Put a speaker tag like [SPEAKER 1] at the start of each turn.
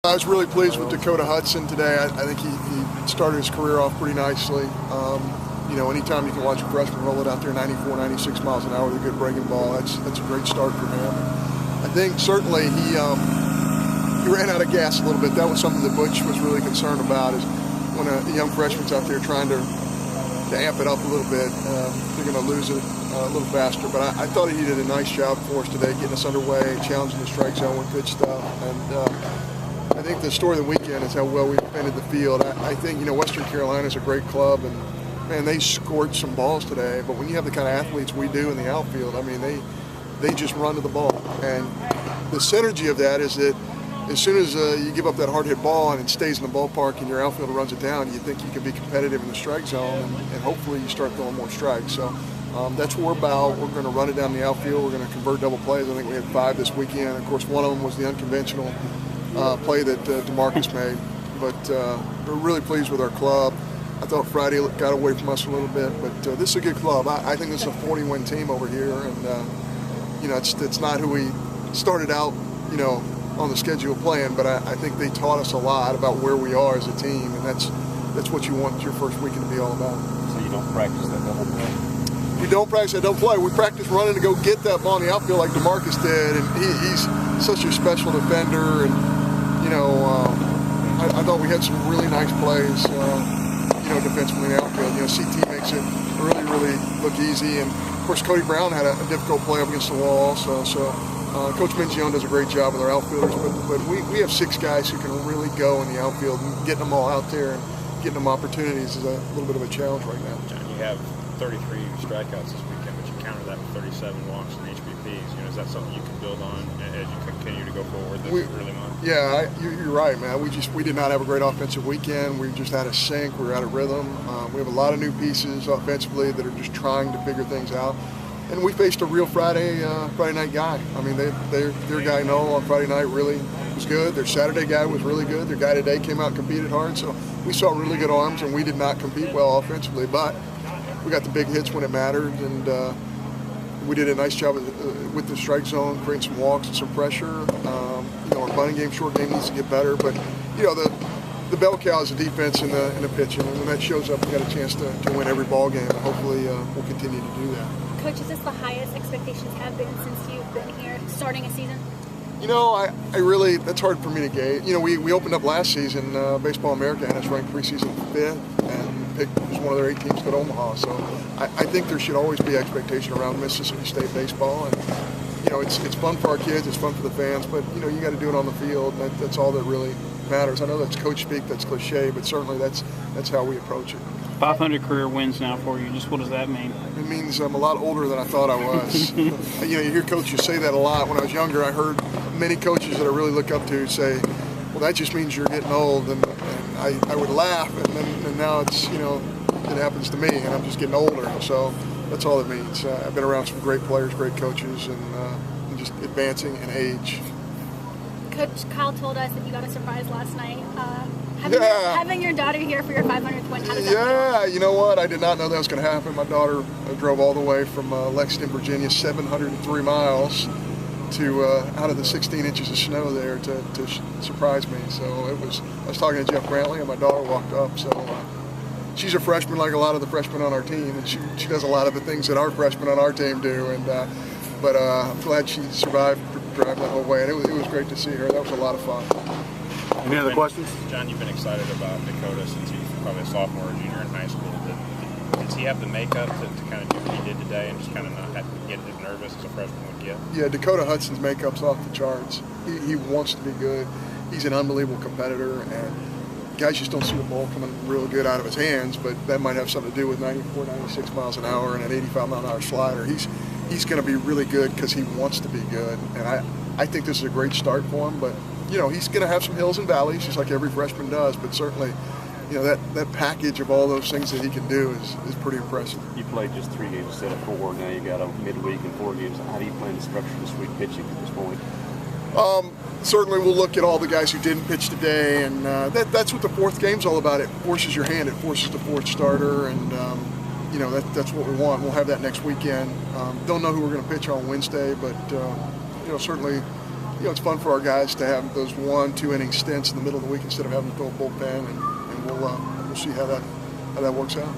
[SPEAKER 1] I was really pleased with Dakota Hudson today. I think he started his career off pretty nicely. You know, anytime you can watch a freshman roll it out there 94, 96 miles an hour with a good breaking ball, that's a great start for him. I think certainly he ran out of gas a little bit. That was something that Butch was really concerned about, is when a young freshman's out there trying to amp it up a little bit, they're going to lose it a little faster. But I thought he did a nice job for us today, getting us underway, challenging the strike zone with pitch stuff. And I think the story of the weekend is how well we defended the field. I think, you know, Western Carolina's a great club, and man, they scored some balls today. But when you have the kind of athletes we do in the outfield, I mean, they just run to the ball. And the synergy of that is that as soon as you give up that hard hit ball and it stays in the ballpark and your outfielder runs it down, you think you can be competitive in the strike zone, and hopefully you start throwing more strikes. So that's what we're about. We're going to run it down the outfield. We're going to convert double plays. I think we had 5 this weekend. Of course, one of them was the unconventional play that DeMarcus made. But we're really pleased with our club. I thought Friday got away from us a little bit, but this is a good club. I think this is a 40-win team over here, and you know, it's not who we started out, you know, on the schedule playing, but I think they taught us a lot about where we are as a team, and that's what you want your first weekend to be all about.
[SPEAKER 2] So you don't practice that double play?
[SPEAKER 1] We don't practice that double play. We practice running to go get that ball in the outfield like DeMarcus did, and he's such a special defender, and you know, I thought we had some really nice plays, you know, defensively in the outfield. You know, CT makes it really look easy, and of course Cody Brown had a difficult play up against the wall also. So Coach Menzione does a great job with our outfielders, but we have 6 guys who can really go in the outfield, and getting them all out there and getting them opportunities is a little bit of a challenge right now.
[SPEAKER 3] John, you have 33 strikeouts this weekend, but you counter that with 37 walks and HBPs. You know, is that something you can build on as you continue to go forward this early month?
[SPEAKER 1] Yeah, you're right, man. We did not have a great offensive weekend. We just had a sync. We were out of rhythm. We have a lot of new pieces offensively that are just trying to figure things out. And we faced a real Friday night guy. I mean, their guy Noel on Friday night really was good. Their Saturday guy was really good. Their guy today came out and competed hard. So we saw really good arms, and we did not compete well offensively. But we got the big hits when it mattered, and we did a nice job with the strike zone, creating some walks and some pressure. You know, our bunting game, short game needs to get better. But you know, the bell cow is the defense and the pitching, and when that shows up, we got a chance to win every ball game. And hopefully, we'll continue to do that.
[SPEAKER 4] Coach, is this the highest expectations have been since you've been here starting a season?
[SPEAKER 1] You know, I really, that's hard for me to gauge. You know, we opened up last season, Baseball America had us ranked preseason 5th, and picked as one of their 8 teams to go to Omaha. So I think there should always be expectation around Mississippi State baseball. And, you know, it's fun for our kids, it's fun for the fans, but, you know, you got to do it on the field. That's all that really matters. I know that's coach speak, that's cliche, but certainly that's how we approach it.
[SPEAKER 5] 500 career wins now for you. Just what does that mean?
[SPEAKER 1] It means I'm a lot older than I thought I was. You know, you hear coaches say that a lot. When I was younger, I heard many coaches that I really look up to say, well, that just means you're getting old. And I would laugh, and now it's, you know, it happens to me, and I'm just getting older. So that's all it means. I've been around some great players, great coaches, and just advancing in age.
[SPEAKER 4] Coach Kyle told us that you got a surprise last night. Having your daughter here for your 500th win, how does that feel?
[SPEAKER 1] You know what? I did not know that was going to happen. My daughter drove all the way from Lexington, Virginia, 703 miles to out of the 16 inches of snow there to surprise me. So I was talking to Jeff Brantley, and my daughter walked up. So she's a freshman like a lot of the freshmen on our team, and she does a lot of the things that our freshmen on our team do. And but I'm glad she survived driving the whole way, and it was great to see her. That was a lot of fun.
[SPEAKER 2] Any other questions?
[SPEAKER 3] John, you've been excited about Dakota since he was probably a sophomore or junior in high school. Does he have the makeup to kind of do what he did today and just kind of not have to get as nervous as a freshman would get?
[SPEAKER 1] Yeah, Dakota Hudson's makeup's off the charts. He wants to be good. He's an unbelievable competitor, and guys just don't see the ball coming real good out of his hands, but that might have something to do with 94, 96 miles an hour and an 85-mile-an-hour slider. He's going to be really good because he wants to be good, and I think this is a great start for him, but you know, he's going to have some hills and valleys, just like every freshman does, but certainly, you know, that package of all those things that he can do is pretty impressive.
[SPEAKER 2] You played just 3 games instead of 4. Now you got a midweek and 4 games. How do you plan to structure this week pitching at this point?
[SPEAKER 1] Certainly we'll look at all the guys who didn't pitch today, and that's what the 4th game's all about. It forces your hand. It forces the 4th starter, and you know, that's what we want. We'll have that next weekend. Don't know who we're going to pitch on Wednesday, but you know, certainly it's fun for our guys to have those 1-2 inning stints in the middle of the week instead of having to throw a bullpen, and we'll see how that works out.